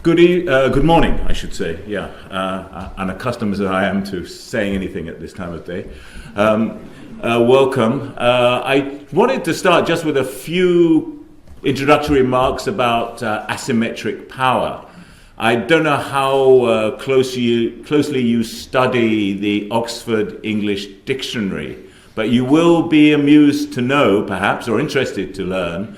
Good morning, I should say. Yeah, unaccustomed as I am to saying anything at this time of day. Welcome. I wanted to start just with a few introductory remarks about asymmetric power. I don't know how closely you study the Oxford English Dictionary, but you will be amused to know, perhaps, or interested to learn,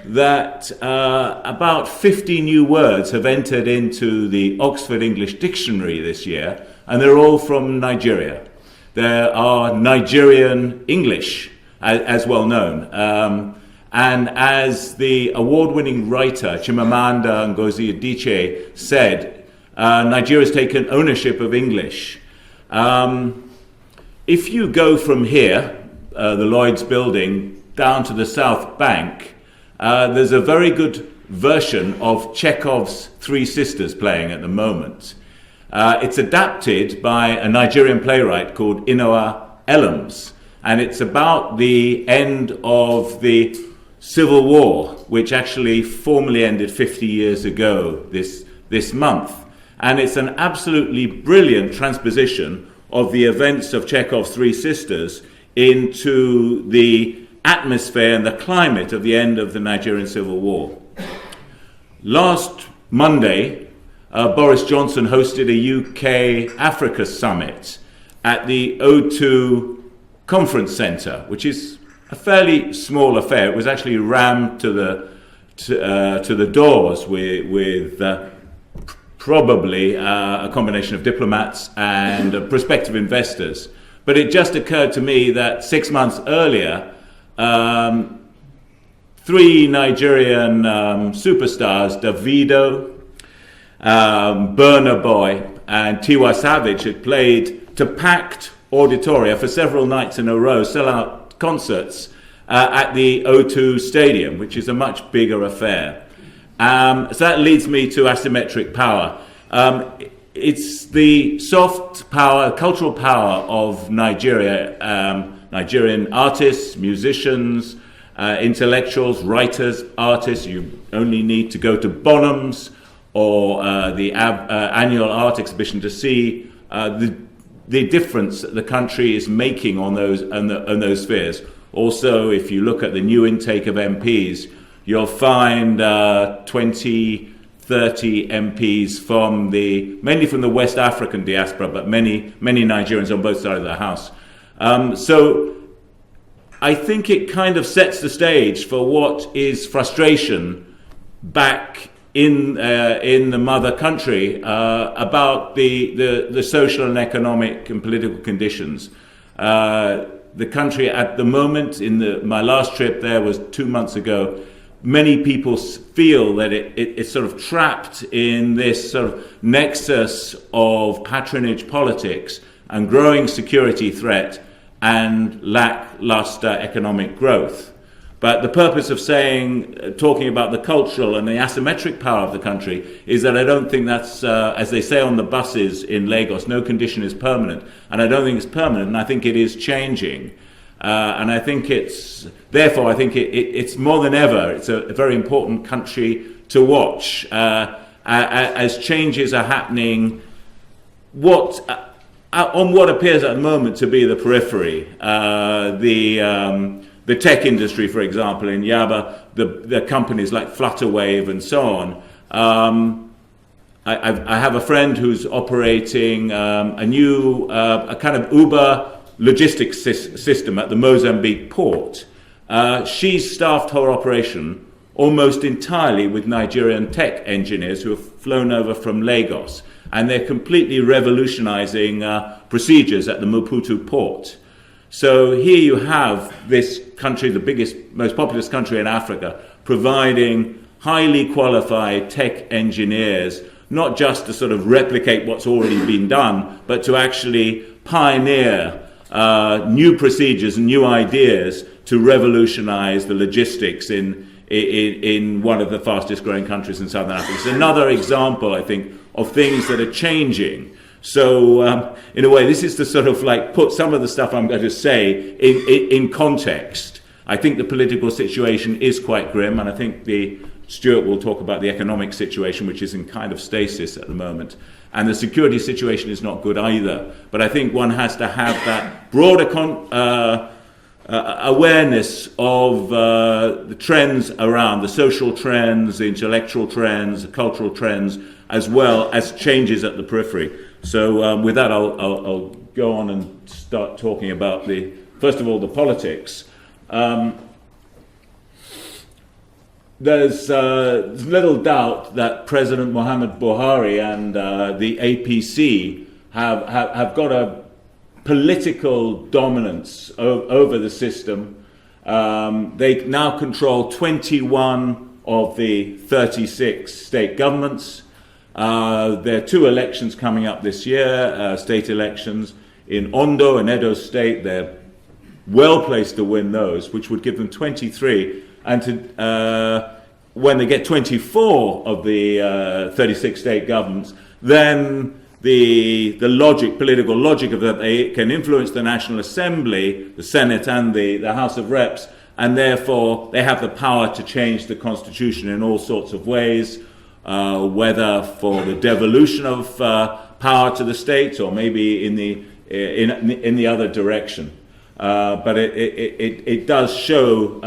that about 50 new words have entered into the Oxford English Dictionary this year, and they're all from Nigeria. There are Nigerian English, as well known. And as the award-winning writer Chimamanda Ngozi Adichie said, Nigeria's taken ownership of English. If you go from here, the Lloyd's building, down to the South Bank, there's a very good version of Chekhov's Three Sisters playing at the moment. It's adapted by a Nigerian playwright called Inoa Elams, and it's about the end of the Civil War, which actually formally ended 50 years ago this month. And it's an absolutely brilliant transposition of the events of Chekhov's Three Sisters into the atmosphere and the climate of the end of the Nigerian Civil War. Last Monday, Boris Johnson hosted a UK-Africa summit at the O2 Conference Centre, which is a fairly small affair. It was actually rammed to the doors with probably a combination of diplomats and prospective investors. But it just occurred to me that 6 months earlier, three Nigerian superstars, Davido, Burna Boy, and Tiwa Savage, had played to packed auditoria for several nights in a row, sellout concerts at the O2 Stadium, which is a much bigger affair. So that leads me to asymmetric power. It's the soft power, cultural power of Nigeria, Nigerian artists, musicians, intellectuals, writers, artists. You only need to go to Bonham's or the annual art exhibition to see the difference that the country is making on those spheres. Also, if you look at the new intake of MPs, you'll find 20, 30 MPs mainly from the West African diaspora, but many Nigerians on both sides of the house. So I think it kind of sets the stage for what is frustration back in the mother country about the social and economic and political conditions. The country at the moment, my last trip there was 2 months ago, many people feel that it's sort of trapped in this sort of nexus of patronage politics and growing security threat and lackluster economic growth. But the purpose of talking about the cultural and the asymmetric power of the country is that I don't think that's, as they say on the buses in Lagos, no condition is permanent. And I don't think it's permanent, and I think it is changing. And I think it's more than ever, it's a very important country to watch as changes are happening. On what appears at the moment to be the periphery, the tech industry, for example, in Yaba, the companies like Flutterwave and so on. I have a friend who's operating a kind of Uber logistics system at the Mozambique port. She's staffed her operation almost entirely with Nigerian tech engineers who have flown over from Lagos, and they're completely revolutionizing procedures at the Maputo port. So here you have this country, the biggest, most populous country in Africa, providing highly qualified tech engineers, not just to sort of replicate what's already been done, but to actually pioneer new procedures and new ideas to revolutionize the logistics in one of the fastest growing countries in Southern Africa. It's another example, I think, of things that are changing. So in a way, this is to sort of like put some of the stuff I'm going to say in context. I think the political situation is quite grim, and I think the Stuart will talk about the economic situation, which is in kind of stasis at the moment. And the security situation is not good either. But I think one has to have that broader awareness of the trends around, the social trends, the intellectual trends, the cultural trends, as well as changes at the periphery. So with that, I'll go on and start talking about first of all, the politics. There's little doubt that President Muhammad Buhari and the APC have got a political dominance over the system. They now control 21 of the 36 state governments. There are 2 elections coming up this year, state elections. In Ondo and Edo State, they're well placed to win those, which would give them 23. And when they get 24 of the 36 state governments, then the political logic of that, they can influence the National Assembly, the Senate and the House of Reps, and therefore they have the power to change the Constitution in all sorts of ways, whether for the devolution of power to the states or maybe in the other direction. But it does show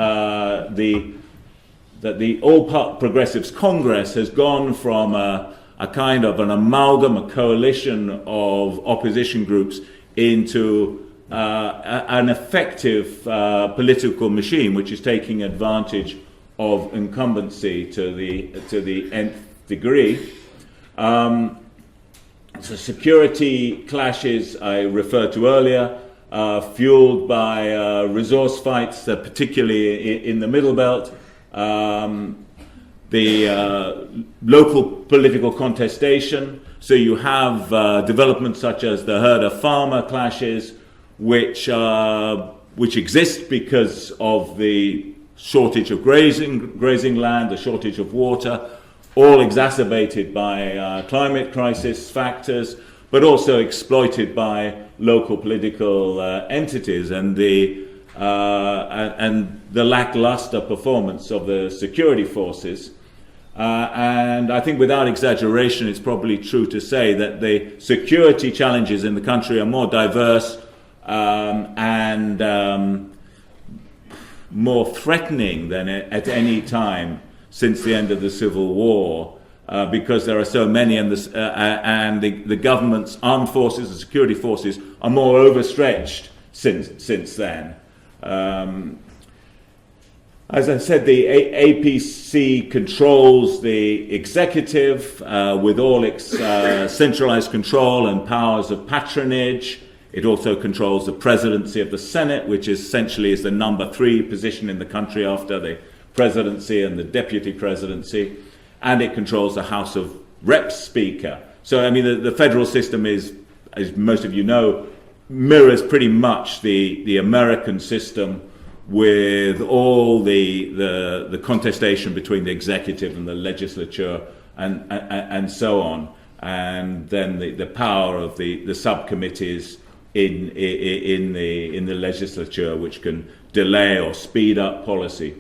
that the All Progressives Congress has gone from a kind of an amalgam, a coalition of opposition groups into an effective political machine, which is taking advantage of incumbency to the nth degree. So security clashes I referred to earlier, fueled by resource fights, particularly in the Middle Belt. The local political contestation. So you have developments such as the herder-farmer clashes, which exist because of the shortage of grazing land, the shortage of water, all exacerbated by climate crisis factors, but also exploited by local political entities and the lackluster performance of the security forces. And I think without exaggeration, it's probably true to say that the security challenges in the country are more diverse and more threatening than at any time since the end of the Civil War, because there are so many, and the government's armed forces and security forces are more overstretched since then. As I said, the APC controls the executive with all its centralized control and powers of patronage. It also controls the presidency of the Senate, which essentially is the number 3 position in the country after the presidency and the deputy presidency. And it controls the House of Reps Speaker. So, I mean, the federal system is, as most of you know, mirrors pretty much the American system, with all the contestation between the executive and the legislature and so on, and then the power of the subcommittees in the legislature, which can delay or speed up policy.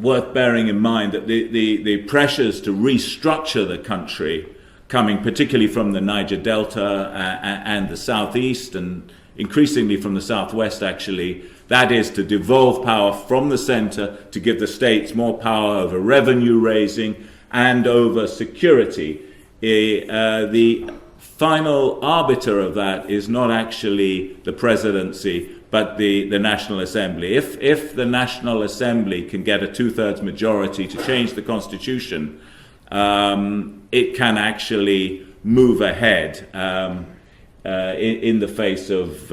Worth bearing in mind that the pressures to restructure the country, coming particularly from the Niger Delta and the southeast, and increasingly from the southwest, actually, that is to devolve power from the center to give the states more power over revenue raising and over security. The final arbiter of that is not actually the presidency, but the National Assembly. If the National Assembly can get a 2/3 majority to change the Constitution, it can actually move ahead in the face of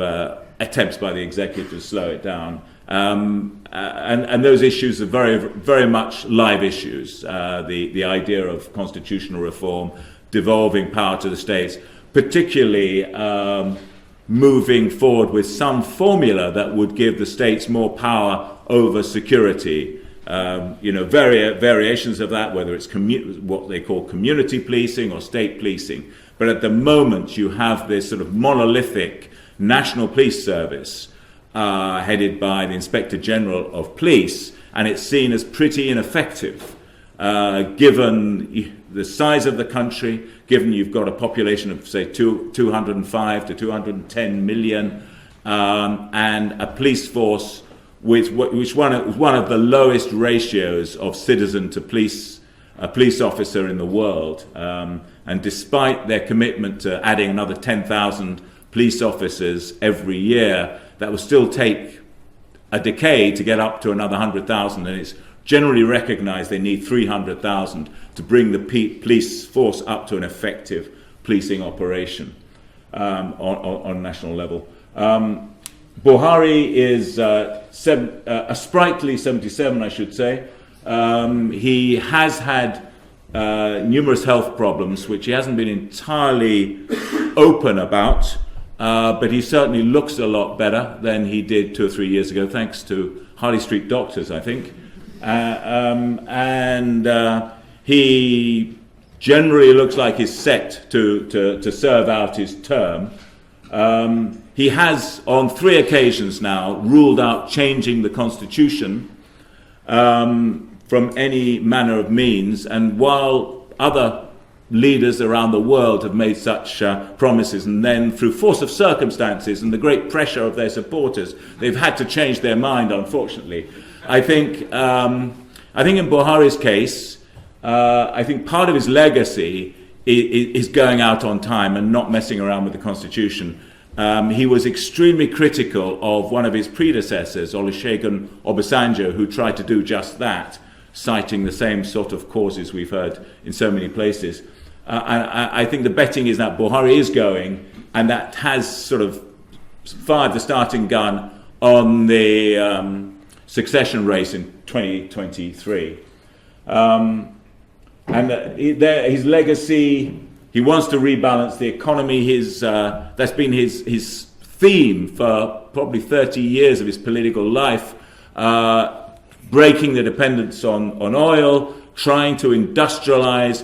attempts by the executive to slow it down. And those issues are very, very much live issues. The idea of constitutional reform, devolving power to the states, particularly moving forward with some formula that would give the states more power over security. Variations of that, whether it's what they call community policing or state policing. But at the moment, you have this sort of monolithic National Police Service headed by the Inspector General of Police, and it's seen as pretty ineffective, given the size of the country, given you've got a population of, say, 205 to 210 million, and a police force which one of the lowest ratios of citizen to police officer in the world. And despite their commitment to adding another 10,000 police officers every year, that will still take a decade to get up to another 100,000, and it's generally recognized they need 300,000 to bring the police force up to an effective policing operation on national level. Buhari is a sprightly 77, I should say. He has had numerous health problems, which he hasn't been entirely open about, but he certainly looks a lot better than he did 2 or 3 years ago, thanks to Harley Street doctors, I think. He generally looks like he's set to serve out his term. He has, on 3 occasions now, ruled out changing the constitution from any manner of means, and while other leaders around the world have made such promises, and then through force of circumstances and the great pressure of their supporters, they've had to change their mind, unfortunately. I think in Buhari's case, I think part of his legacy is going out on time and not messing around with the constitution. He was extremely critical of one of his predecessors, Olusegun Obasanjo, who tried to do just that, citing the same sort of causes we've heard in so many places. I think the betting is that Buhari is going, and that has sort of fired the starting gun on the succession race in 2023. His legacy, he wants to rebalance the economy. That's been his theme for probably 30 years of his political life, breaking the dependence on oil, trying to industrialize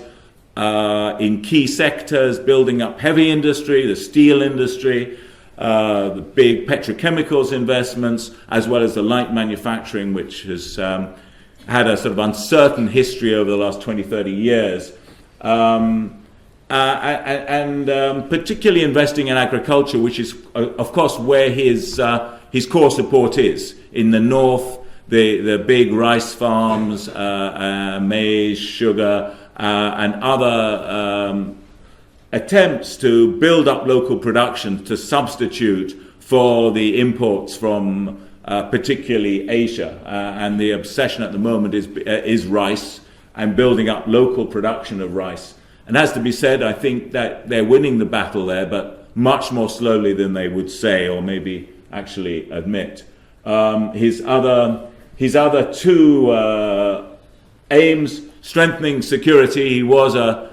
in key sectors, building up heavy industry, the steel industry, the big petrochemicals investments, as well as the light manufacturing, which has had a sort of uncertain history over the last 20, 30 years. Particularly investing in agriculture, which is, of course, where his core support is. In the north, the big rice farms, maize, sugar, and other attempts to build up local production to substitute for the imports from particularly Asia. And the obsession at the moment is rice and building up local production of rice. And as to be said, I think that they're winning the battle there, but much more slowly than they would say or maybe actually admit. His other 2 aims: strengthening security. He was a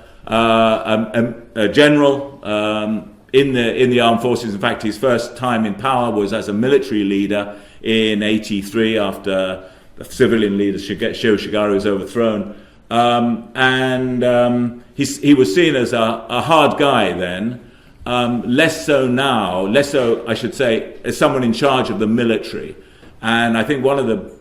general in the armed forces. In fact, his first time in power was as a military leader in '83, after the civilian leader Shehu Shigari was overthrown. He was seen as a hard guy then, less so now, I should say, as someone in charge of the military. And I think one of the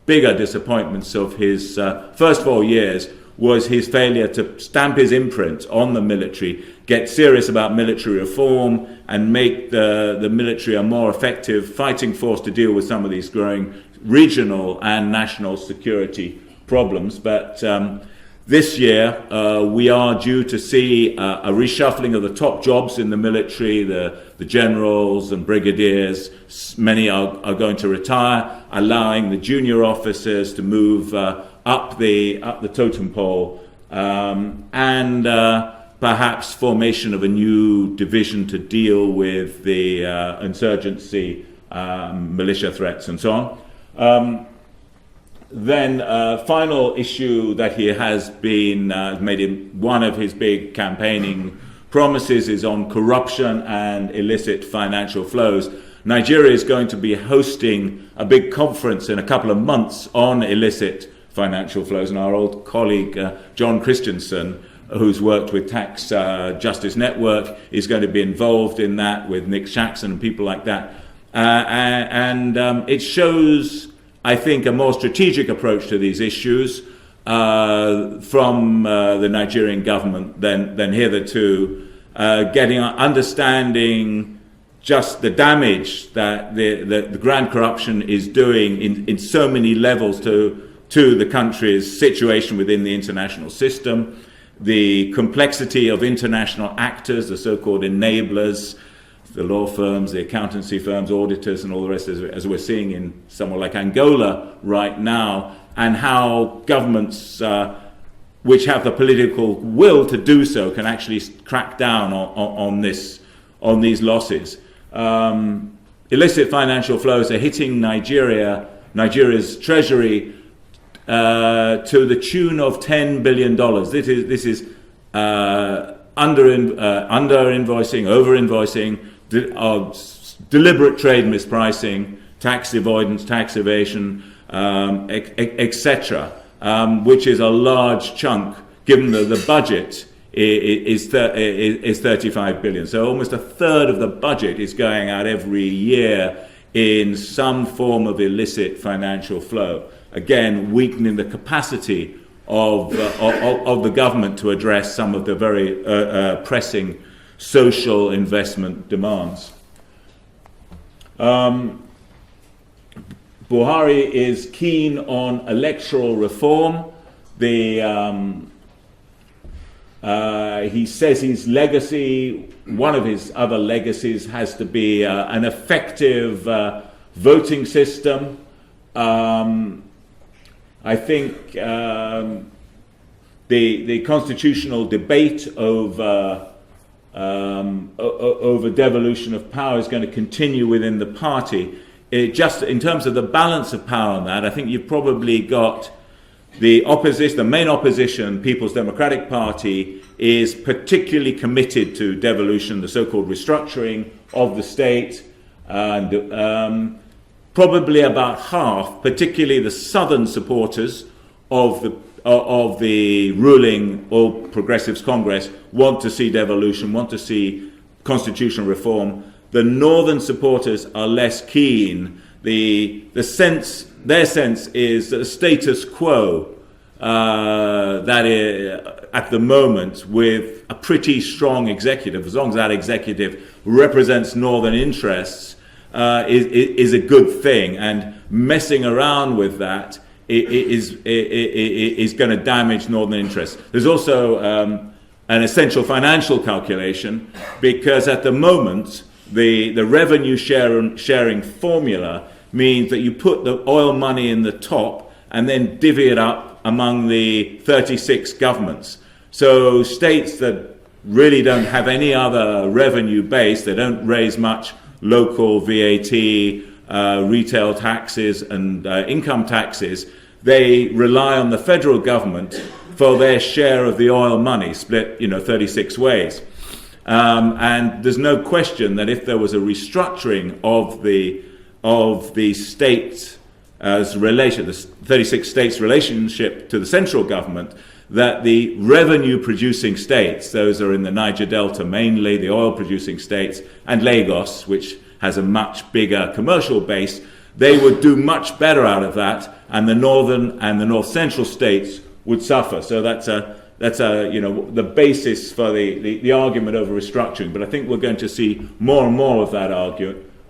bigger disappointments of his first 4 years was his failure to stamp his imprint on the military, get serious about military reform, and make the military a more effective fighting force to deal with some of these growing regional and national security problems. But this year, we are due to see a reshuffling of the top jobs in the military, the generals and brigadiers. Many are going to retire, allowing the junior officers to move up the totem pole, and perhaps formation of a new division to deal with the insurgency, militia threats, and so on. Then final issue that he has been made him one of his big campaigning promises is on corruption and illicit financial flows. Nigeria is going to be hosting a big conference in a couple of months on illicit financial flows, and our old colleague John Christensen, who's worked with Tax Justice Network, is going to be involved in that with Nick Shaxson and people like that. And it shows I think, a more strategic approach to these issues from the Nigerian government than hitherto, understanding just the damage that the grand corruption is doing in so many levels to the country's situation within the international system, the complexity of international actors, the so-called enablers, the law firms, the accountancy firms, auditors, and all the rest, as we're seeing in somewhere like Angola right now, and how governments which have the political will to do so can actually crack down on these losses. Illicit financial flows are hitting Nigeria's treasury to the tune of $10 billion. This is under invoicing, over invoicing, deliberate trade mispricing, tax avoidance, tax evasion, etc., which is a large chunk, given that the budget is 35 billion. So almost a third of the budget is going out every year in some form of illicit financial flow. Again, weakening the capacity of the government to address some of the very pressing social investment demands. Buhari is keen on electoral reform. He says his legacy, one of his other legacies, has to be an effective voting system. I think the constitutional debate over devolution of power is going to continue within the party. Just in terms of the balance of power on that, I think you've probably got the opposition, the main opposition, People's Democratic Party, is particularly committed to devolution, the so-called restructuring of the state, and probably about half, particularly the southern supporters of the ruling All Progressives Congress, want to see devolution, want to see constitutional reform. The northern supporters are less keen. Their sense is that the status quo that is, at the moment, with a pretty strong executive, as long as that executive represents northern interests, is a good thing, and messing around with that is going to damage northern interests. There's also an essential financial calculation, because at the moment the revenue sharing formula means that you put the oil money in the top and then divvy it up among the 36 governments. So states that really don't have any other revenue base, they don't raise much local VAT, retail taxes and income taxes, they rely on the federal government for their share of the oil money, split 36 ways. And there's no question that if there was a restructuring of the states as relation, the 36 states' relationship to the central government, that the revenue-producing states, those are in the Niger Delta mainly, the oil-producing states, and Lagos, which has a much bigger commercial base, they would do much better out of that, and the northern and the north-central states would suffer. So that's the basis for the argument over restructuring. But I think we're going to see more and more of that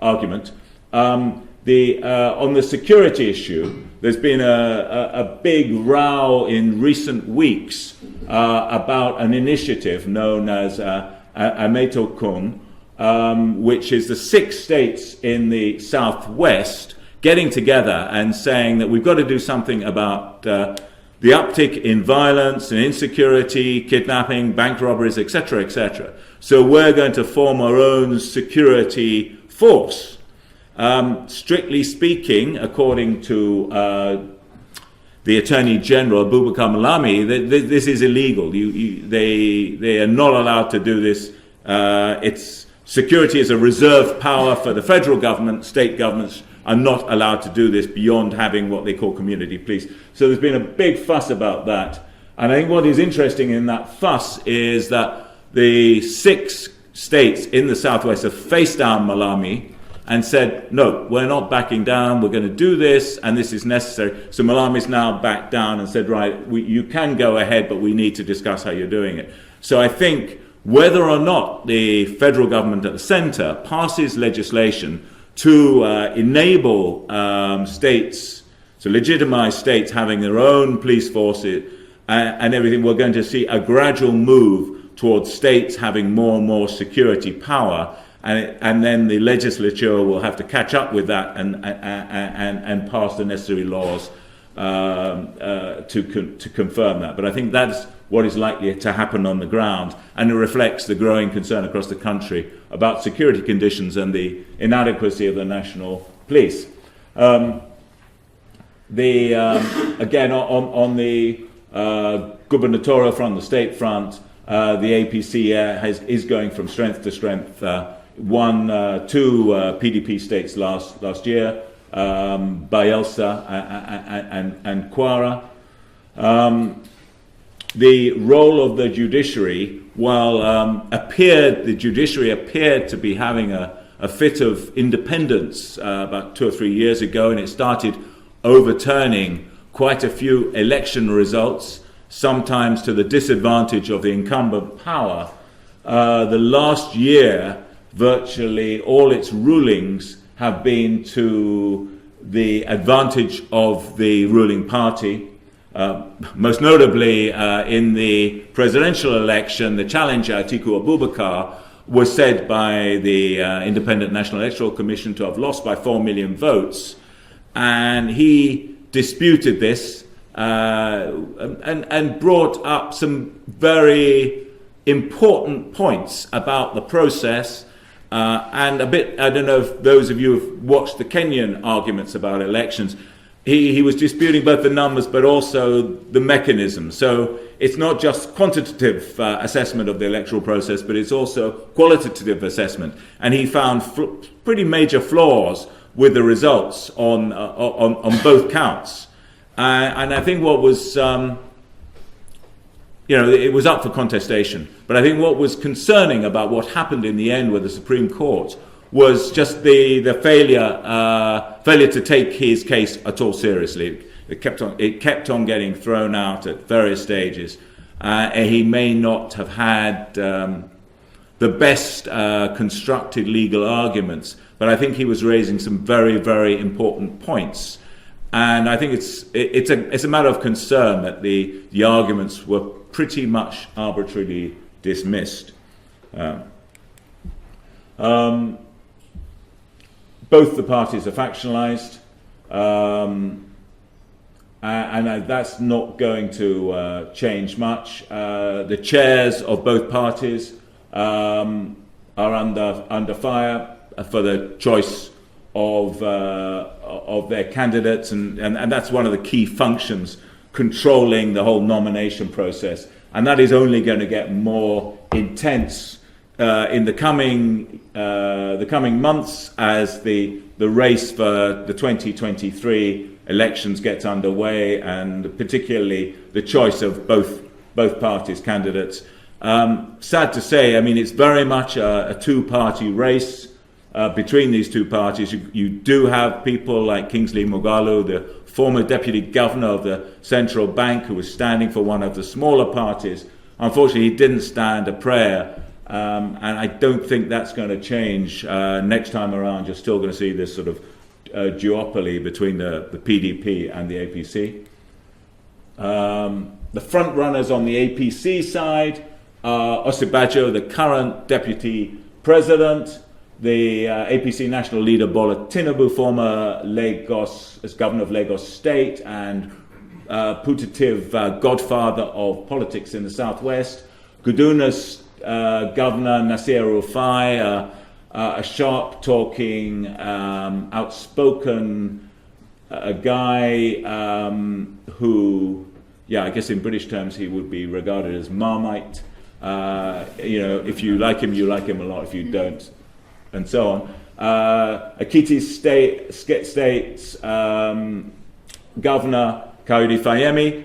argument. On the security issue, there's been a big row in recent weeks about an initiative known as Ametokun, which is the 6 states in the southwest getting together and saying that we've got to do something about the uptick in violence and insecurity, kidnapping, bank robberies, etc., etc. So we're going to form our own security force. Strictly speaking, according to the Attorney General, Abubakar Malami, this is illegal. They are not allowed to do this. Security is a reserved power for the federal government. State governments are not allowed to do this beyond having what they call community police. So there's been a big fuss about that. And I think what is interesting in that fuss is that the 6 states in the southwest have faced down Malami and said, no, we're not backing down, we're going to do this, and this is necessary. So Malami's now backed down and said, right, you can go ahead, but we need to discuss how you're doing it. So I think whether or not the federal government at the center passes legislation to enable states, to legitimize states having their own police forces and everything, we're going to see a gradual move towards states having more and more security power. And then the legislature will have to catch up with that and pass the necessary laws to confirm that. But I think that's what is likely to happen on the ground, and it reflects the growing concern across the country about security conditions and the inadequacy of the national police. Again, on the gubernatorial front, the state front, the APC is going from strength to strength. Won 2 PDP states last year, Bayelsa and Kwara. The role of the judiciary, while the judiciary appeared to be having a fit of independence about 2 or 3 years ago, and it started overturning quite a few election results, sometimes to the disadvantage of the incumbent power. The last year, virtually all its rulings have been to the advantage of the ruling party. Most notably, in the presidential election, the challenger, Atiku Abubakar, was said by the Independent National Electoral Commission to have lost by 4 million votes. And he disputed this and brought up some very important points about the process. And a bit, I don't know if those of you have watched the Kenyan arguments about elections. He was disputing both the numbers but also the mechanism. So it's not just quantitative assessment of the electoral process, but it's also qualitative assessment. And he found pretty major flaws with the results on both counts. And I think what was, it was up for contestation. But I think what was concerning about what happened in the end with the Supreme Court was just the failure to take his case at all seriously. It kept on getting thrown out at various stages. And he may not have had the best constructed legal arguments, but I think he was raising some very, very important points. And I think it's a matter of concern that the arguments were pretty much arbitrarily dismissed. Both the parties are factionalized, and that's not going to change much. The chairs of both parties are under fire for the choice of their candidates, and that's one of the key functions controlling the whole nomination process. And that is only going to get more intense in the coming months as the race for the 2023 elections gets underway, and particularly the choice of both parties' candidates. Sad to say, I mean, it's very much a two-party race between these two parties. You do have people like Kingsley Moghalu, the former deputy governor of the central bank, who was standing for one of the smaller parties. Unfortunately, he didn't stand a prayer. And I don't think that's going to change next time around. You're still going to see this sort of duopoly between the PDP and the APC. The front runners on the APC side are Osibajo, the current deputy president, the APC national leader Bola Tinubu, former as governor of Lagos State and putative godfather of politics in the southwest, Kaduna's Governor Nasir Rufai, a sharp-talking, outspoken guy who, I guess in British terms he would be regarded as Marmite. If you like him a lot. If you don't, and so on. Ekiti State's Governor Kayode Fayemi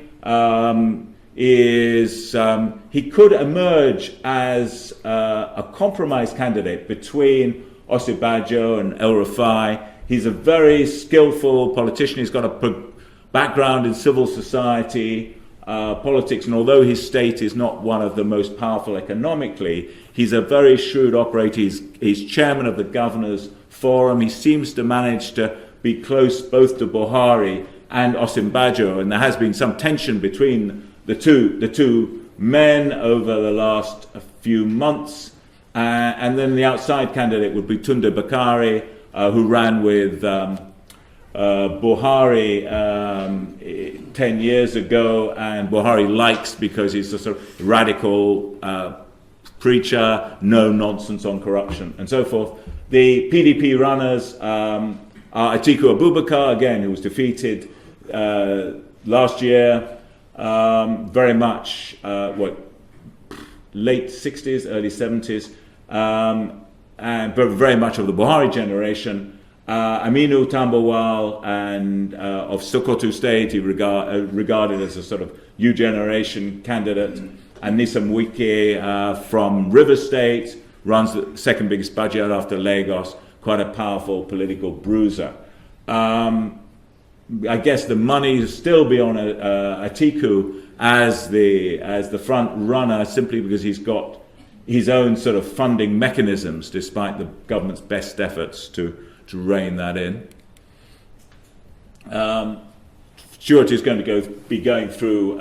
he could emerge as a compromise candidate between Osibajo and El Rufai. He's a very skillful politician. He's got a background in civil society, politics, and although his state is not one of the most powerful economically, he's a very shrewd operator. He's chairman of the Governors Forum. He seems to manage to be close both to Buhari and Osinbajo, and there has been some tension between the two men over the last few months. And then the outside candidate would be Tunde Bakari, who ran with Buhari 10 years ago, and Buhari likes because he's a sort of radical preacher, no nonsense on corruption, and so forth. The PDP runners are Atiku Abubakar, again, who was defeated last year, very much late 60s, early 70s, and but very much of the Buhari generation. Aminu Tambawal and of Sokoto State, he regarded as a sort of new generation candidate, and Nisa Mwike from River State runs the second biggest budget after Lagos, quite a powerful political bruiser. I guess the money will still be on Atiku as the front runner, simply because he's got his own sort of funding mechanisms, despite the government's best efforts to rein that in. Stuart is going to be going through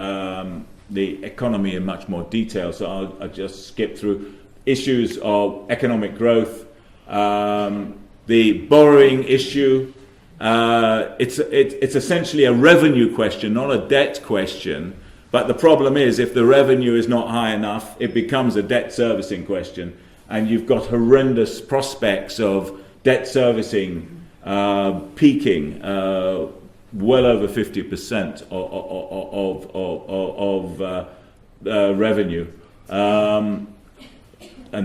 the economy in much more detail, so I'll just skip through issues of economic growth, the borrowing issue. It's essentially a revenue question, not a debt question. But the problem is, if the revenue is not high enough, it becomes a debt servicing question, and you've got horrendous prospects of debt servicing peaking well over 50% of revenue, and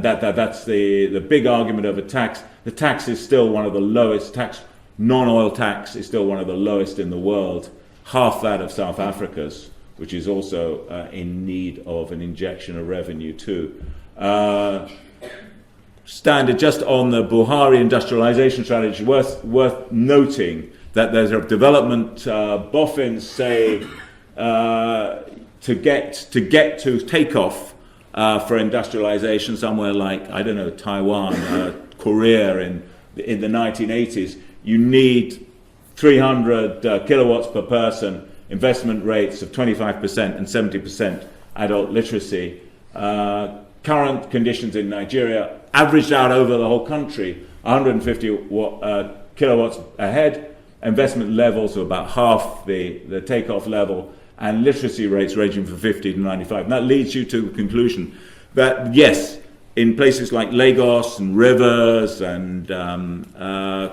that's the big argument over tax. The tax is still one of the lowest. Non-oil tax is still one of the lowest in the world, half that of South Africa's, which is also in need of an injection of revenue too. Standard just on the Buhari industrialization strategy, worth noting that there's a development boffins say to get to takeoff for industrialization somewhere like, I don't know, Taiwan, Korea in the 1980s, you need 300 kilowatts per person, investment rates of 25% and 70% adult literacy. Current conditions in Nigeria, averaged out over the whole country, 150 kilowatts ahead, investment levels of about half the takeoff level, and literacy rates ranging from 50 to 95. And that leads you to the conclusion that, yes, in places like Lagos and rivers and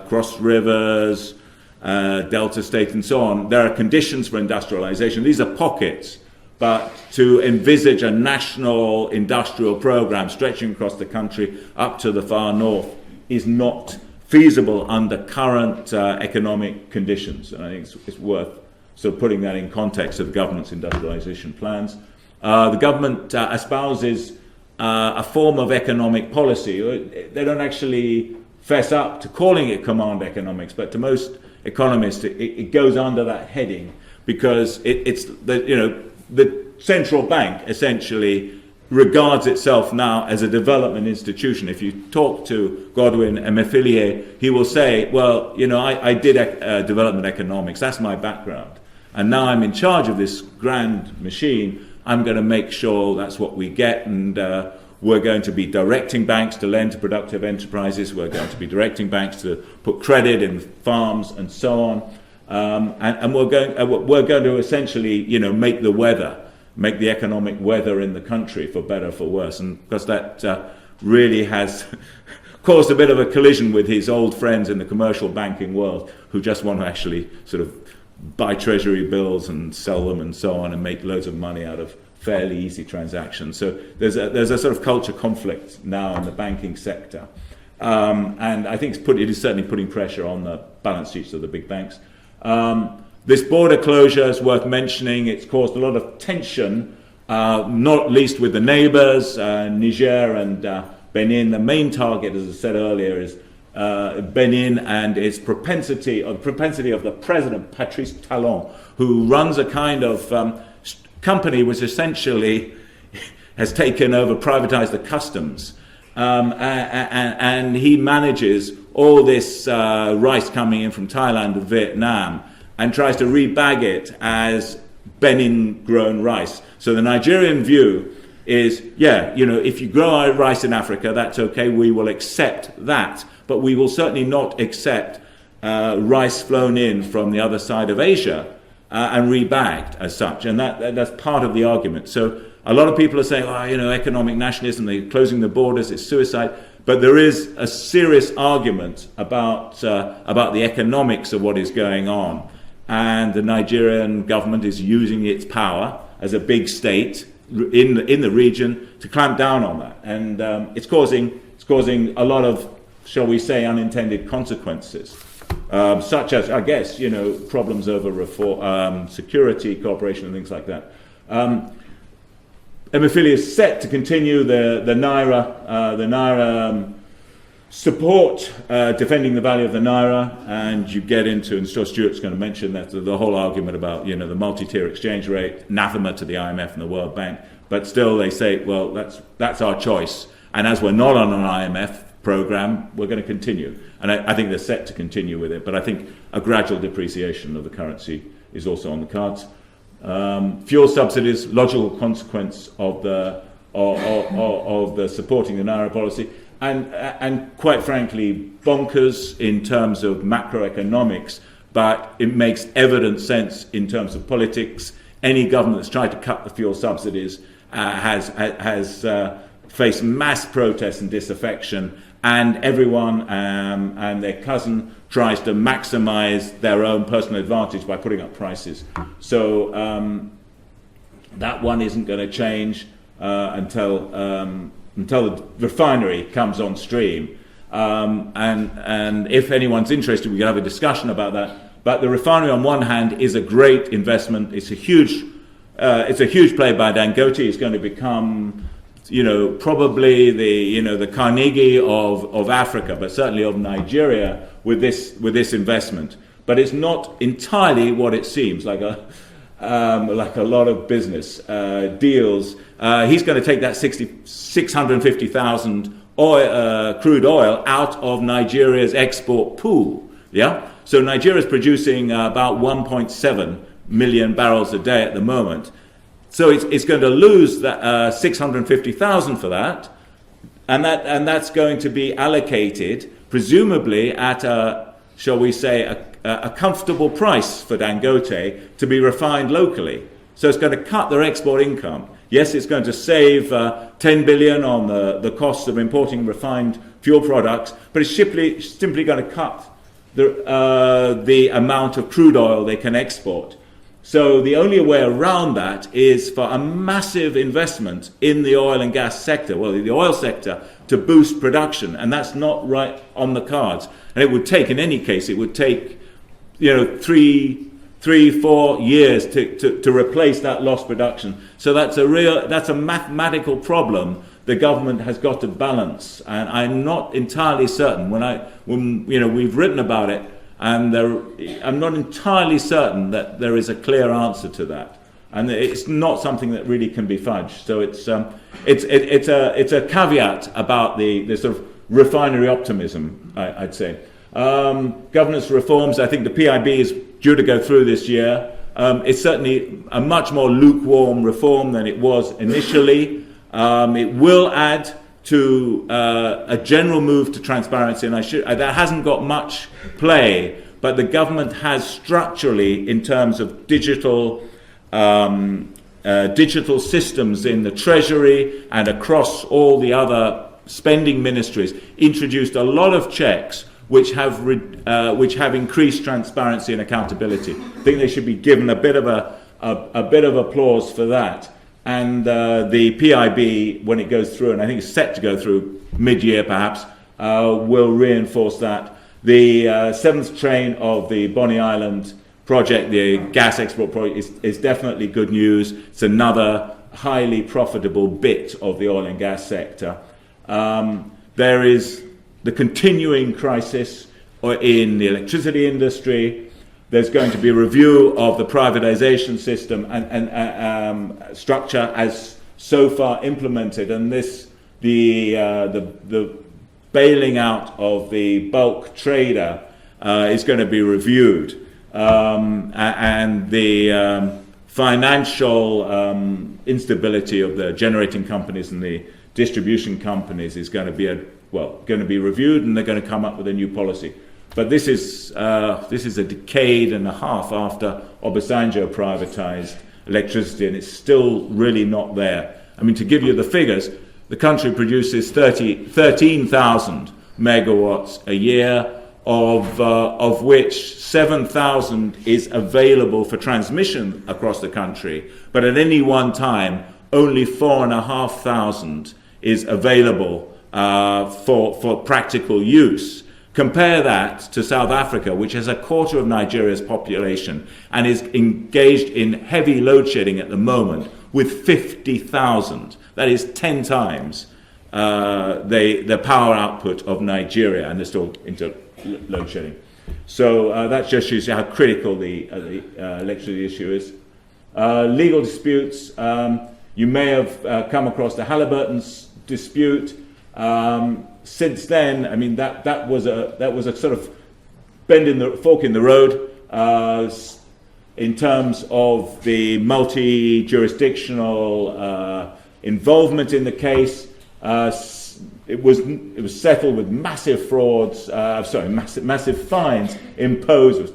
cross rivers, Delta State and so on, there are conditions for industrialization. These are pockets, but to envisage a national industrial program stretching across the country up to the far north is not feasible under current economic conditions. And I think it's worth sort of putting that in context of the government's industrialization plans. The government espouses a form of economic policy. They don't actually fess up to calling it command economics, but to most economists it goes under that heading because it's the central bank essentially regards itself now as a development institution. If you talk to Godwin Emefiele, he will say, well, I did development economics, that's my background, and now I'm in charge of this grand machine. I'm going to make sure that's what we get, and we're going to be directing banks to lend to productive enterprises. We're going to be directing banks to put credit in farms and so on. And we're going to essentially, make the economic weather in the country for better or for worse. And because that really has caused a bit of a collision with his old friends in the commercial banking world, who just want to actually sort of buy treasury bills and sell them and so on and make loads of money out of fairly easy transactions. So there's a sort of culture conflict now in the banking sector. And I think it is certainly putting pressure on the balance sheets of the big banks. This border closure is worth mentioning. It's caused a lot of tension, not least with the neighbors, Niger and Benin. The main target, as I said earlier, is Benin and its propensity of the president, Patrice Talon, who runs a kind of company which essentially has taken over, privatized the customs. And he manages all this rice coming in from Thailand and Vietnam and tries to rebag it as Benin-grown rice. So the Nigerian view is, if you grow rice in Africa, that's okay, we will accept that. But we will certainly not accept rice flown in from the other side of Asia and rebagged as such. And that's part of the argument. So a lot of people are saying, economic nationalism, they're closing the borders, it's suicide. But there is a serious argument about the economics of what is going on. And the Nigerian government is using its power as a big state in the region to clamp down on that. And it's causing a lot of, shall we say, unintended consequences, such as, I guess, problems over reform, security, cooperation, and things like that. Emefiele is set to continue the Naira support, defending the value of the Naira, and you get into, and Stuart's going to mention that, the whole argument about, the multi-tier exchange rate, anathema to the IMF and the World Bank, but still they say, well, that's our choice, and as we're not on an IMF program, we're going to continue. And I think they're set to continue with it, but I think a gradual depreciation of the currency is also on the cards. Fuel subsidies, logical consequence of the supporting the Naira policy, and quite frankly, bonkers in terms of macroeconomics, but it makes evident sense in terms of politics. Any government that's tried to cut the fuel subsidies has faced mass protests and disaffection, and everyone and their cousin tries to maximize their own personal advantage by putting up prices. So that one isn't going to change until the refinery comes on stream. And if anyone's interested, we can have a discussion about that. But the refinery, on one hand, is a great investment. It's a huge play by Dangote. It's going to become, probably the Carnegie of Africa, but certainly of Nigeria with this investment. But it's not entirely what it seems, like a lot of business deals. He's going to take that 650,000 crude oil out of Nigeria's export pool. Yeah. So Nigeria is producing about 1.7 million barrels a day at the moment. So it's going to lose that 650,000 for that, and that's going to be allocated presumably at shall we say, a comfortable price for Dangote to be refined locally. So it's going to cut their export income. Yes, it's going to save 10 billion on the costs of importing refined fuel products, but it's simply going to cut the amount of crude oil they can export. So the only way around that is for a massive investment in the oil and gas sector, well, the oil sector, to boost production, and that's not right on the cards. And it would take, in any case, 3-4 years to replace that lost production. So that's a mathematical problem the government has got to balance. And I'm not entirely certain when we've written about it, and I'm not entirely certain that there is a clear answer to that, and it's not something that really can be fudged. So it's a caveat about the sort of refinery optimism, I'd say. Governance reforms, I think the PIB is due to go through this year. It's certainly a much more lukewarm reform than it was initially. It will add to a general move to transparency, and that hasn't got much play, but the government has structurally, in terms of digital systems in the Treasury and across all the other spending ministries, introduced a lot of checks which have increased transparency and accountability. I think they should be given a bit of applause for that. And the PIB, when it goes through, and I think it's set to go through mid-year perhaps, will reinforce that. The seventh train of the Bonny Island project, the gas export project, is definitely good news. It's another highly profitable bit of the oil and gas sector. There is the continuing crisis in the electricity industry. There's going to be a review of the privatization system and structure as so far implemented, and the bailing out of the bulk trader is going to be reviewed, and the financial instability of the generating companies and the distribution companies is going to be reviewed, and they're going to come up with a new policy. But this is a decade and a half after Obasanjo privatized electricity, and it's still really not there. I mean, to give you the figures, the country produces 13,000 megawatts a year, of which 7,000 is available for transmission across the country. But at any one time, only 4,500 is available for practical use. Compare that to South Africa, which has a quarter of Nigeria's population and is engaged in heavy load shedding at the moment with 50,000. That is 10 times the power output of Nigeria, and they're still into load shedding. So that just shows you how critical the electricity issue is. Legal disputes. You may have come across the Halliburton's dispute. Since then, I mean, that was a sort of fork in the road in terms of the multi-jurisdictional involvement in the case. It was settled with massive frauds. Massive fines imposed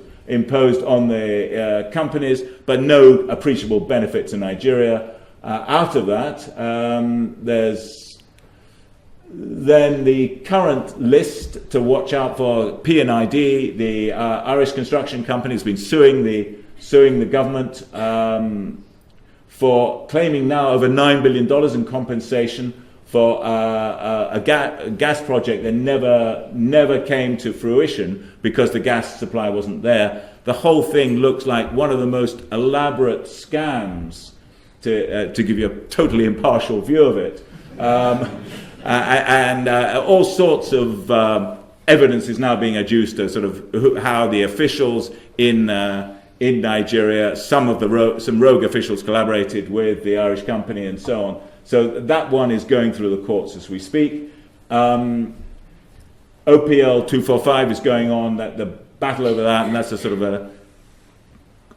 on the companies, but no appreciable benefit to Nigeria. Out of that, there's then the current list to watch out for. P&ID, the Irish construction company, has been suing the government for claiming now over $9 billion in compensation for a gas project that never came to fruition because the gas supply wasn't there. The whole thing looks like one of the most elaborate scams, to give you a totally impartial view of it. And all sorts of evidence is now being adduced as sort of how the officials in Nigeria, some rogue officials collaborated with the Irish company and so on. So that one is going through the courts as we speak. OPL 245 is going on, the battle over that, and that's a sort of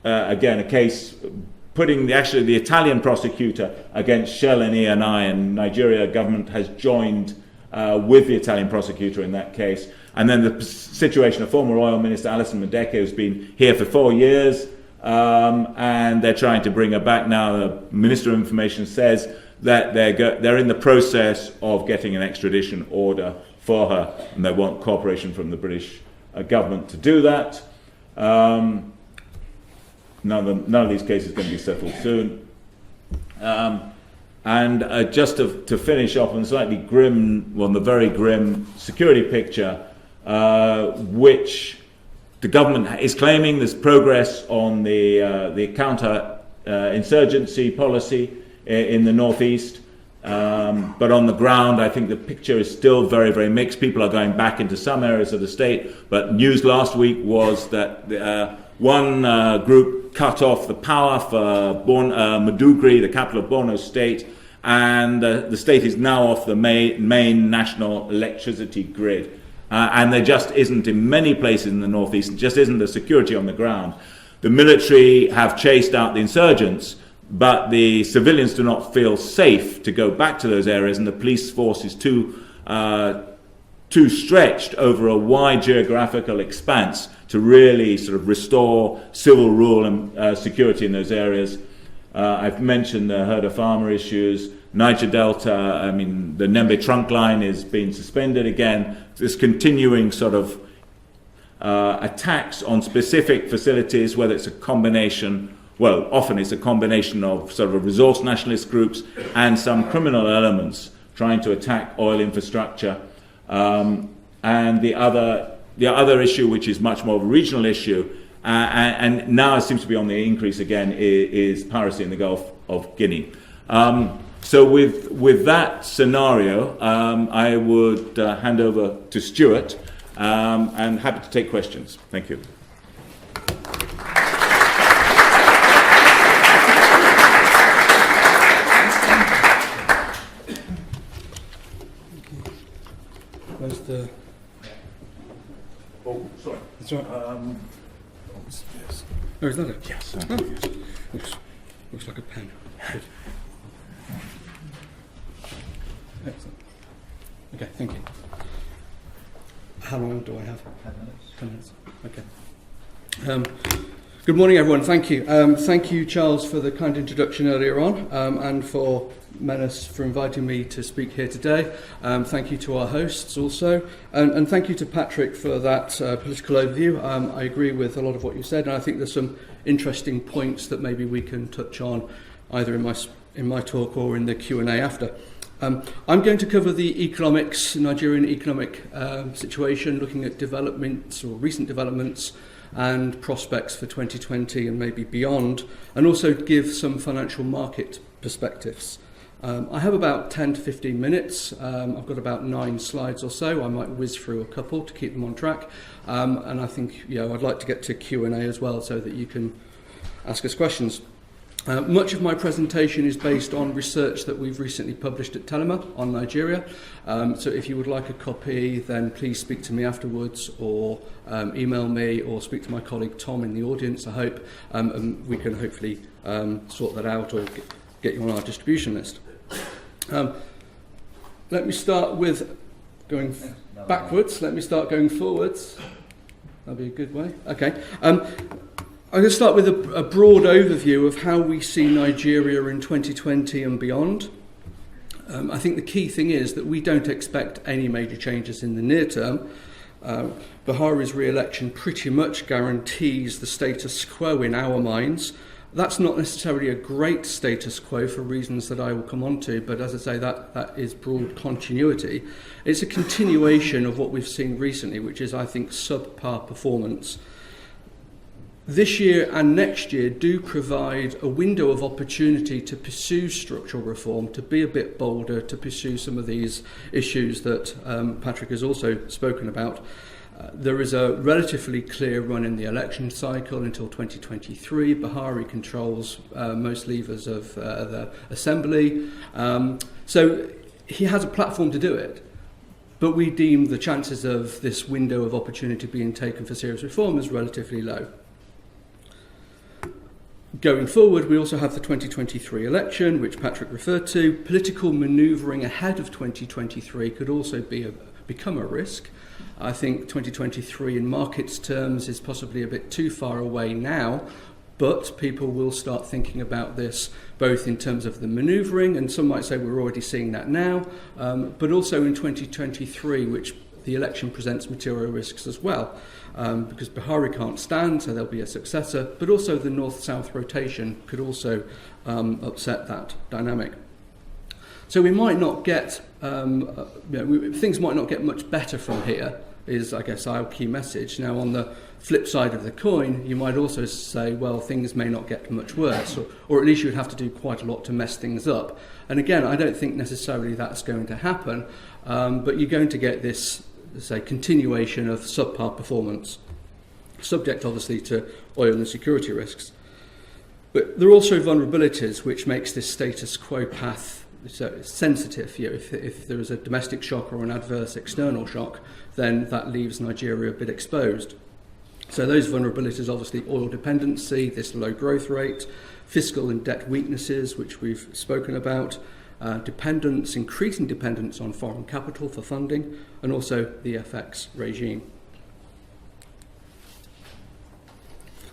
a case putting the Italian prosecutor against Shell and Eni, and Nigeria government has joined with the Italian prosecutor in that case. And then the situation of former oil minister Alison Madeke, who's been here for 4 years, and they're trying to bring her back now. The Minister of Information says that they're in the process of getting an extradition order for her, and they want cooperation from the British government to do that. None of these cases are going to be settled soon. And just to finish off on the very grim security picture, which the government is claiming there's progress on the counter-insurgency policy in the northeast. But on the ground, I think the picture is still very, very mixed. People are going back into some areas of the state, but news last week was that one group cut off the power for Maiduguri, the capital of Borno State, and the state is now off the main national electricity grid. And there just isn't, in many places in the northeast, just isn't the security on the ground. The military have chased out the insurgents, but the civilians do not feel safe to go back to those areas, and the police force is too stretched over a wide geographical expanse to really sort of restore civil rule and security in those areas. I've mentioned the herder-farmer issues. Niger Delta, I mean, the Nembe trunk line is being suspended again. There's continuing sort of attacks on specific facilities, whether it's a combination, often it's a combination of sort of resource nationalist groups and some criminal elements trying to attack oil infrastructure. And the other issue, which is much more of a regional issue, and now it seems to be on the increase again, is piracy in the Gulf of Guinea. So with that scenario, I would hand over to Stuart, and happy to take questions. Thank you. Where's the... Oh, sorry. That's right. Yes. Oh, is that it? Yes. Oh. Looks like a pen. Good. Excellent. Okay, thank you. How long do I have? 10 minutes. 10 minutes. Okay. Good morning, everyone. Thank you. Thank you, Charles, for the kind introduction earlier on, and for Menas for inviting me to speak here today. Thank you to our hosts also, and thank you to Patrick for that political overview. I agree with a lot of what you said, and I think there's some interesting points that maybe we can touch on either in my talk or in the Q&A after. I'm going to cover the Nigerian economic situation, looking at developments or recent developments and prospects for 2020 and maybe beyond, and also give some financial market perspectives. I have about 10 to 15 minutes. I've got about 9 slides or so. I might whiz through a couple to keep them on track. And I think I'd like to get to Q&A as well so that you can ask us questions. Much of my presentation is based on research that we've recently published at Telema on Nigeria. So if you would like a copy, then please speak to me afterwards, or email me, or speak to my colleague Tom in the audience, I hope, and we can hopefully sort that out or get you on our distribution list. Let me start with going backwards. Let me start going forwards. That'll be a good way. Okay. I'm going to start with a broad overview of how we see Nigeria in 2020 and beyond. I think the key thing is that we don't expect any major changes in the near term. Buhari's re-election pretty much guarantees the status quo in our minds. That's not necessarily a great status quo for reasons that I will come on to, but as I say, that is broad continuity. It's a continuation of what we've seen recently, which is, I think, subpar performance. This year and next year do provide a window of opportunity to pursue structural reform, to be a bit bolder, to pursue some of these issues that Patrick has also spoken about. There is a relatively clear run in the election cycle until 2023. Buhari controls most levers of the assembly. So he has a platform to do it. But we deem the chances of this window of opportunity being taken for serious reform as relatively low. Going forward, we also have the 2023 election, which Patrick referred to. Political manoeuvring ahead of 2023 could also become a risk. I think 2023 in markets terms is possibly a bit too far away now, but people will start thinking about this both in terms of the manoeuvring, and some might say we're already seeing that now, but also in 2023, which the election presents material risks as well, because Buhari can't stand, so there'll be a successor, but also the north-south rotation could also upset that dynamic. So we might not get, things might not get much better from here, is, I guess, our key message. Now, on the flip side of the coin, you might also say, well, things may not get much worse, or at least you'd have to do quite a lot to mess things up. And again, I don't think necessarily that's going to happen, but you're going to get this, say, continuation of subpar performance, subject obviously to oil and security risks. But there are also vulnerabilities which makes this status quo path so sensitive. If there is a domestic shock or an adverse external shock, then that leaves Nigeria a bit exposed. So those vulnerabilities, obviously oil dependency, this low growth rate, fiscal and debt weaknesses, which we've spoken about, dependence, increasing dependence on foreign capital for funding, and also the FX regime.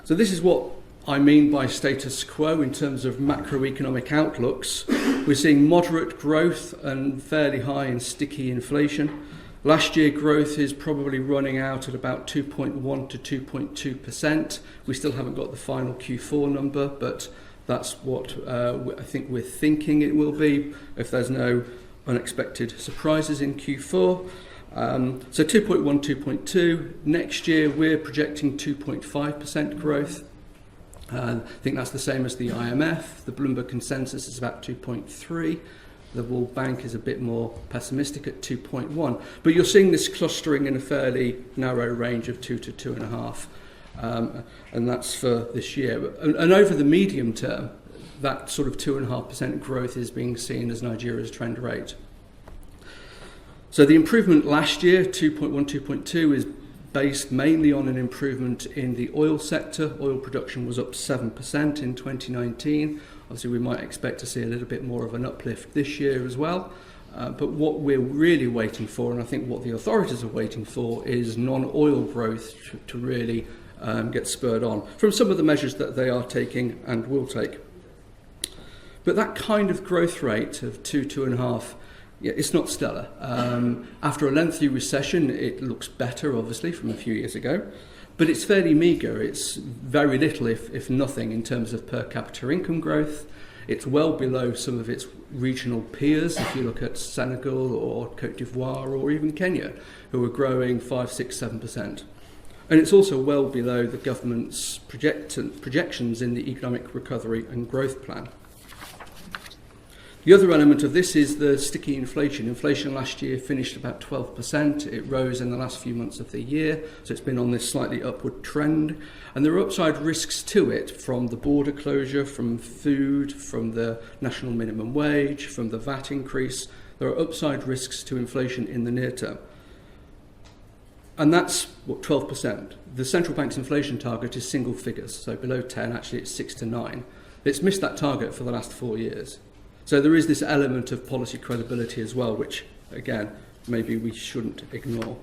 So this is what I mean by status quo in terms of macroeconomic outlooks. We're seeing moderate growth and fairly high and sticky inflation. Last year growth is probably running out at about 2.1 to 2.2%. We still haven't got the final Q4 number, but that's what I think we're thinking it will be if there's no unexpected surprises in Q4. So 2.1, 2.2. Next year we're projecting 2.5% growth. I think that's the same as the IMF. The Bloomberg consensus is about 2.3. The World Bank is a bit more pessimistic at 2.1. But you're seeing this clustering in a fairly narrow range of 2 to 2.5. And that's for this year. And over the medium term, that sort of 2.5% growth is being seen as Nigeria's trend rate. So the improvement last year, 2.1, 2.2, is based mainly on an improvement in the oil sector. Oil production was up 7% in 2019. Obviously, we might expect to see a little bit more of an uplift this year as well. But what we're really waiting for, and I think what the authorities are waiting for, is non-oil growth to really get spurred on from some of the measures that they are taking and will take. But that kind of growth rate of 2.5, yeah, it's not stellar. After a lengthy recession, it looks better, obviously, from a few years ago. But it's fairly meagre. It's very little, if nothing, in terms of per capita income growth. It's well below some of its regional peers, if you look at Senegal or Côte d'Ivoire or even Kenya, who are growing 5, 6, 7%. And it's also well below the government's projections in the Economic Recovery and Growth Plan. The other element of this is the sticky inflation. Inflation last year finished about 12%. It rose in the last few months of the year, so it's been on this slightly upward trend. And there are upside risks to it from the border closure, from food, from the national minimum wage, from the VAT increase. There are upside risks to inflation in the near term. And that's, 12%. The central bank's inflation target is single figures, so below 10, actually it's 6 to 9. It's missed that target for the last 4 years. So there is this element of policy credibility as well, which, again, maybe we shouldn't ignore.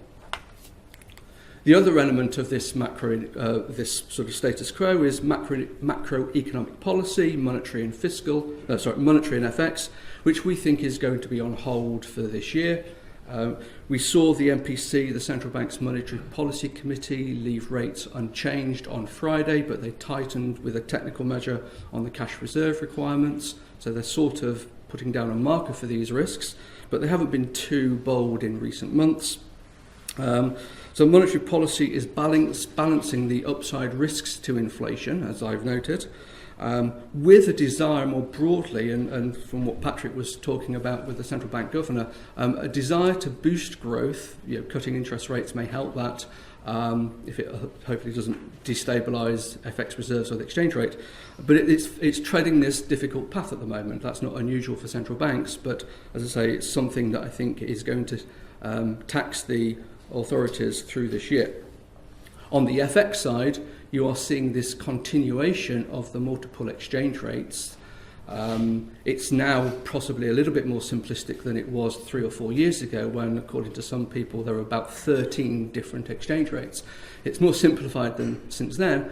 The other element of this this sort of status quo is macroeconomic policy, monetary and FX, which we think is going to be on hold for this year. We saw the MPC, the Central Bank's Monetary Policy Committee, leave rates unchanged on Friday, but they tightened with a technical measure on the cash reserve requirements. So they're sort of putting down a marker for these risks, but they haven't been too bold in recent months. So monetary policy is balancing the upside risks to inflation, as I've noted, with a desire more broadly, and from what Patrick was talking about with the central bank governor, a desire to boost growth. Cutting interest rates may help that if it hopefully doesn't destabilise FX reserves or the exchange rate. But it's treading this difficult path at the moment. That's not unusual for central banks, but as I say, it's something that I think is going to tax the authorities through this year. On the FX side, you are seeing this continuation of the multiple exchange rates. It's now possibly a little bit more simplistic than it was 3 or 4 years ago when, according to some people, there were about 13 different exchange rates. It's more simplified than since then,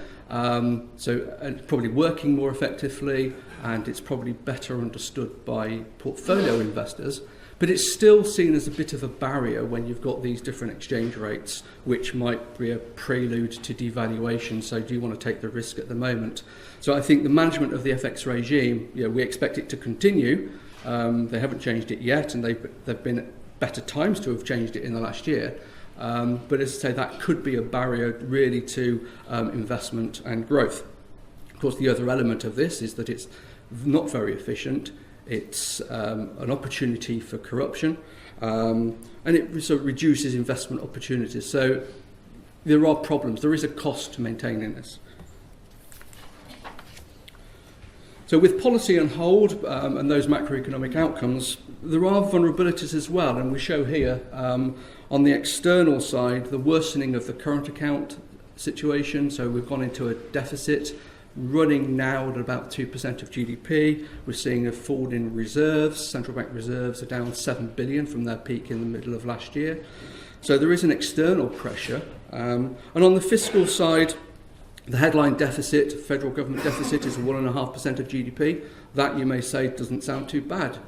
so it's probably working more effectively, and it's probably better understood by portfolio investors. But it's still seen as a bit of a barrier when you've got these different exchange rates, which might be a prelude to devaluation. So do you want to take the risk at the moment? So I think the management of the FX regime, we expect it to continue. They haven't changed it yet, and they've been better times to have changed it in the last year. But as I say, that could be a barrier really to investment and growth. Of course, the other element of this is that it's not very efficient. It's an opportunity for corruption, and it sort of reduces investment opportunities. So there are problems. There is a cost to maintaining this. So with policy on hold and those macroeconomic outcomes, there are vulnerabilities as well, and we show here on the external side the worsening of the current account situation. So we've gone into a deficit, running now at about 2% of GDP. We're seeing a fall in reserves. Central bank reserves are down 7 billion from their peak in the middle of last year. So there is an external pressure. And on the fiscal side, the headline deficit, federal government deficit, is 1.5% of GDP. That, you may say, doesn't sound too bad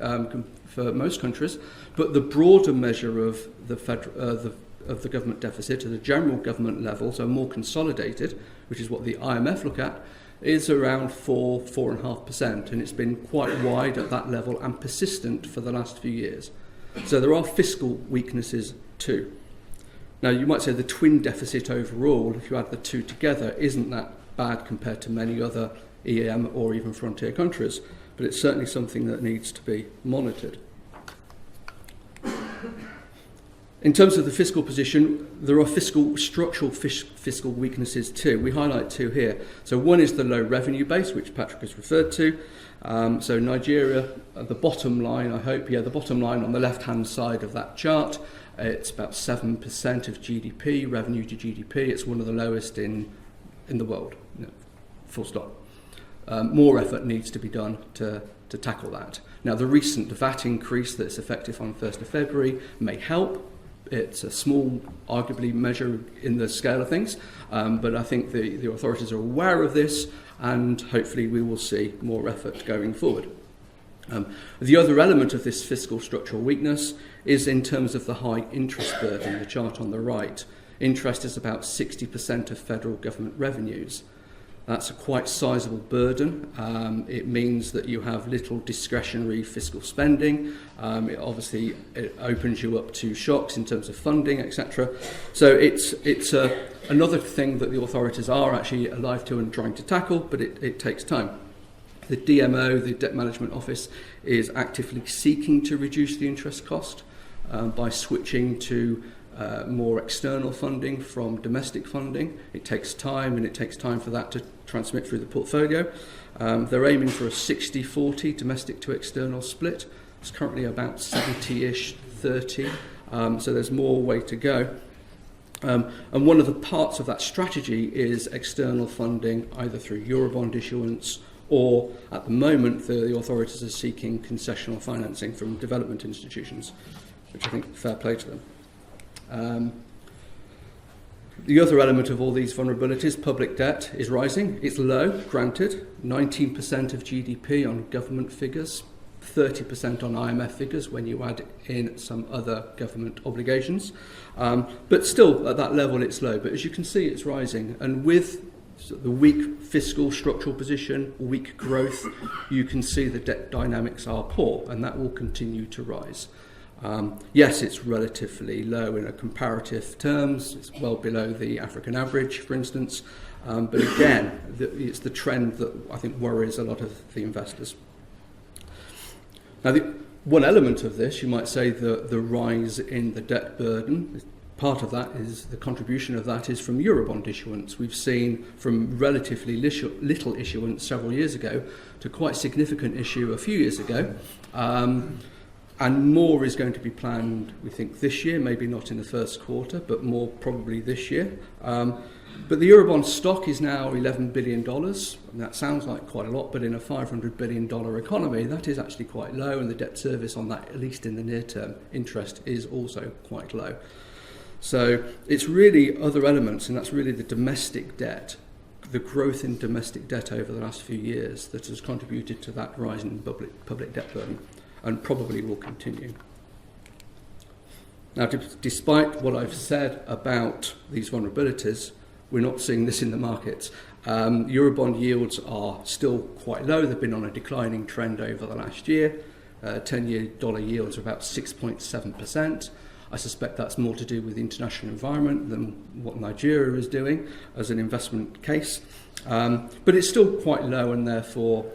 for most countries. But the broader measure of the government deficit at the general government level, so more consolidated, which is what the IMF look at, is around 4.5%, and it's been quite wide at that level and persistent for the last few years. So there are fiscal weaknesses too. Now, you might say the twin deficit overall, if you add the two together, isn't that bad compared to many other EM or even frontier countries, but it's certainly something that needs to be monitored. In terms of the fiscal position, there are structural fiscal weaknesses too. We highlight two here. So one is the low revenue base, which Patrick has referred to. So Nigeria, the bottom line, the bottom line on the left-hand side of that chart, it's about 7% of GDP, revenue to GDP. It's one of the lowest in the world, full stop. More effort needs to be done to tackle that. Now, the recent VAT increase that's effective on 1st of February may help. It's a small, arguably, measure in the scale of things, but I think the authorities are aware of this, and hopefully we will see more effort going forward. The other element of this fiscal structural weakness is in terms of the high interest burden, the chart on the right. Interest is about 60% of federal government revenues. That's a quite sizable burden. It means that you have little discretionary fiscal spending. It opens you up to shocks in terms of funding, etc. So it's another thing that the authorities are actually alive to and trying to tackle, but it takes time. The DMO, the Debt Management Office, is actively seeking to reduce the interest cost by switching to more external funding from domestic funding. It takes time, and it takes time for that to transmit through the portfolio. They're aiming for a 60-40 domestic to external split. It's currently about 70-ish, 30, so there's more way to go. And one of the parts of that strategy is external funding, either through Eurobond issuance or, at the moment, the authorities are seeking concessional financing from development institutions, which I think fair play to them. The other element of all these vulnerabilities, public debt, is rising. It's low, granted, 19% of GDP on government figures, 30% on IMF figures when you add in some other government obligations. But still, at that level, it's low. But as you can see, it's rising. And with the weak fiscal structural position, weak growth, you can see the debt dynamics are poor, and that will continue to rise. Yes, it's relatively low in a comparative terms. It's well below the African average, for instance. But again, it's the trend that I think worries a lot of the investors. Now, one element of this, you might say, the rise in the debt burden. Part of that is the contribution of that is from Eurobond issuance. We've seen from relatively little issuance several years ago to quite significant issue a few years ago. And more is going to be planned, we think, this year, maybe not in the first quarter, but more probably this year. But the Eurobond stock is now $11 billion. And that sounds like quite a lot, but in a $500 billion economy, that is actually quite low, and the debt service on that, at least in the near term, interest is also quite low. So it's really other elements, and that's really the domestic debt, the growth in domestic debt over the last few years that has contributed to that rise in public debt burden, and probably will continue. Now, despite what I've said about these vulnerabilities, we're not seeing this in the markets. Eurobond yields are still quite low. They've been on a declining trend over the last year. 10-year dollar yields are about 6.7%. I suspect that's more to do with the international environment than what Nigeria is doing as an investment case. But it's still quite low, and therefore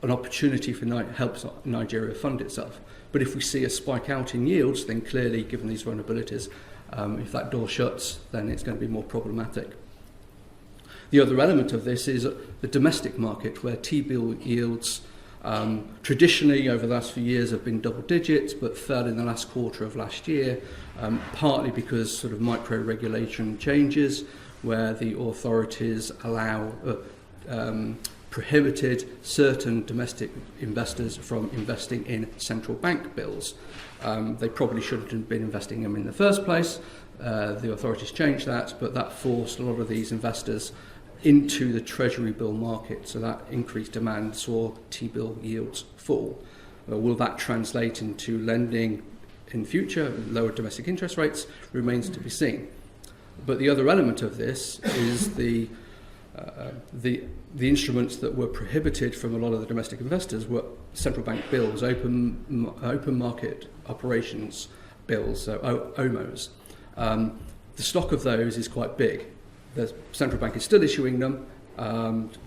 an opportunity for helps Nigeria fund itself. But if we see a spike out in yields, then clearly, given these vulnerabilities, if that door shuts, then it's going to be more problematic. The other element of this is the domestic market, where T-bill yields traditionally over the last few years have been double digits, but fell in the last quarter of last year, partly because sort of micro-regulation changes, where the authorities prohibited certain domestic investors from investing in central bank bills. They probably shouldn't have been investing them in the first place. The authorities changed that, but that forced a lot of these investors into the treasury bill market, so that increased demand saw T-bill yields fall. Will that translate into lending in future? Lower domestic interest rates remains to be seen. But the other element of this is the instruments that were prohibited from a lot of the domestic investors were central bank bills, open market operations bills, so OMOs. The stock of those is quite big. the central bank is still issuing them,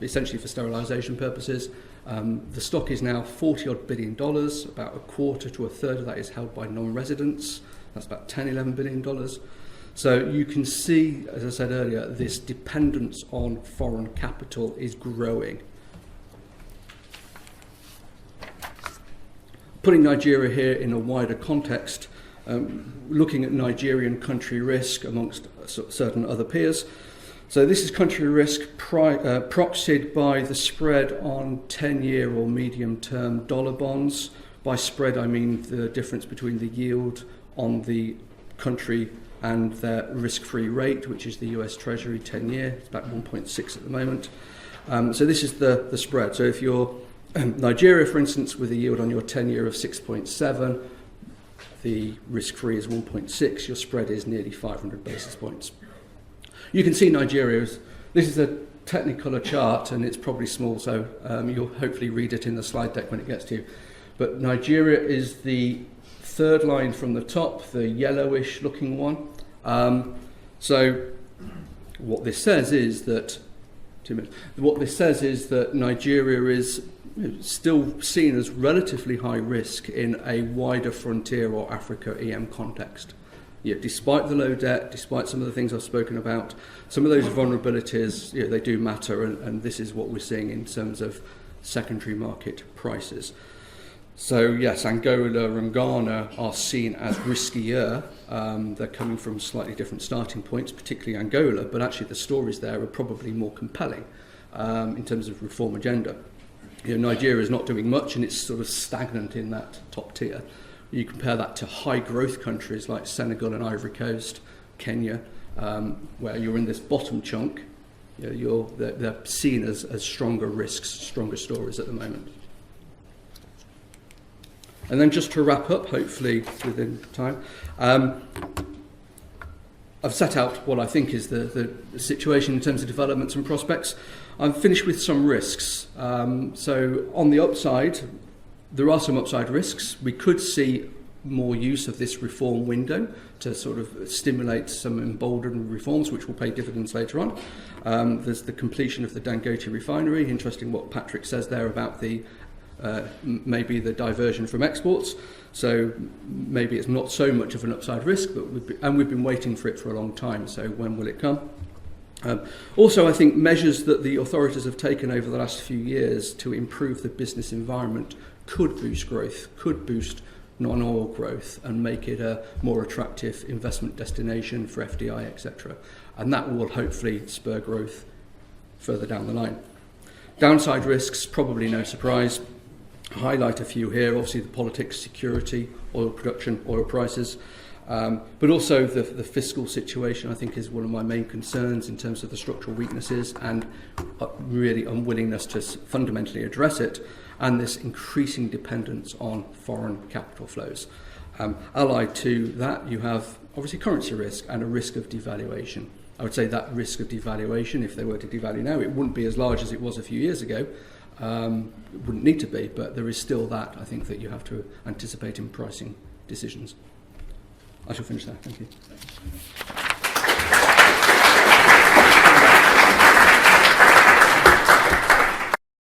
essentially for sterilisation purposes. The stock is now $40 billion, about a quarter to a third of that is held by non-residents. That's about $10–11 billion. So you can see, as I said earlier, this dependence on foreign capital is growing. Putting Nigeria here in a wider context, looking at Nigerian country risk amongst certain other peers. So this is country risk proxied by the spread on 10-year or medium-term dollar bonds. By spread, I mean the difference between the yield on the country and their risk-free rate, which is the US Treasury 10-year. It's about 1.6 at the moment. So this is the spread. So if you're Nigeria, for instance, with a yield on your 10-year of 6.7, the risk-free is 1.6, your spread is nearly 500 basis points. You can see Nigeria, this is a Technicolor chart, and it's probably small, so you'll hopefully read it in the slide deck when it gets to you. But Nigeria is the third line from the top, the yellowish looking one. So what this says is that, Nigeria is still seen as relatively high risk in a wider frontier or Africa EM context. Yeah, despite the low debt, despite some of the things I've spoken about, some of those vulnerabilities, they do matter, and this is what we're seeing in terms of secondary market prices. So yes, Angola and Ghana are seen as riskier. They're coming from slightly different starting points, particularly Angola, but actually the stories there are probably more compelling in terms of reform agenda. Nigeria is not doing much, and it's sort of stagnant in that top tier. You compare that to high growth countries like Senegal and Ivory Coast, Kenya, where you're in this bottom chunk. They're seen as stronger risks, stronger stories at the moment. And then just to wrap up, hopefully within time, I've set out what I think is the situation in terms of developments and prospects. I've finished with some risks. So on the upside, there are some upside risks. We could see more use of this reform window to sort of stimulate some emboldened reforms, which will pay dividends later on. There's the completion of the Dangote refinery. Interesting what Patrick says there about the maybe the diversion from exports. So maybe it's not so much of an upside risk, but we've been waiting for it for a long time. So when will it come? Also, I think measures that the authorities have taken over the last few years to improve the business environment could boost growth, could boost non-oil growth and make it a more attractive investment destination for FDI, etc. And that will hopefully spur growth further down the line. Downside risks, probably no surprise. Highlight a few here. Obviously the politics, security, oil production, oil prices. But also the fiscal situation, I think, is one of my main concerns in terms of the structural weaknesses and really unwillingness to fundamentally address it, and this increasing dependence on foreign capital flows. Allied to that, you have obviously currency risk and a risk of devaluation. I would say that risk of devaluation, if they were to devalue now, it wouldn't be as large as it was a few years ago. It wouldn't need to be, but there is still that, I think, that you have to anticipate in pricing decisions. I shall finish there. Thank you.